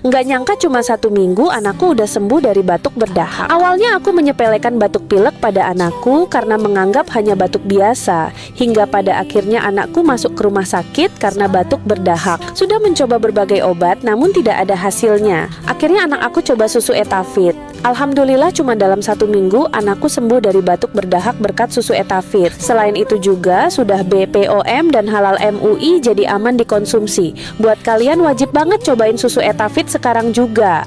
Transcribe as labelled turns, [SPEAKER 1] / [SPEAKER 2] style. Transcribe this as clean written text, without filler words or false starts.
[SPEAKER 1] Nggak nyangka cuma 1 minggu anakku udah sembuh dari batuk berdahak. Awalnya aku menyepelekan batuk pilek pada anakku karena menganggap hanya batuk biasa, hingga pada akhirnya anakku masuk ke rumah sakit karena batuk berdahak. Sudah mencoba berbagai obat namun tidak ada hasilnya. Akhirnya anak aku coba susu Etavit. Alhamdulillah cuma dalam 1 minggu anakku sembuh dari batuk berdahak berkat susu Etavit. Selain itu juga sudah BPOM dan halal MUI, jadi aman dikonsumsi. Buat kalian wajib banget cobain susu Etavit sekarang juga.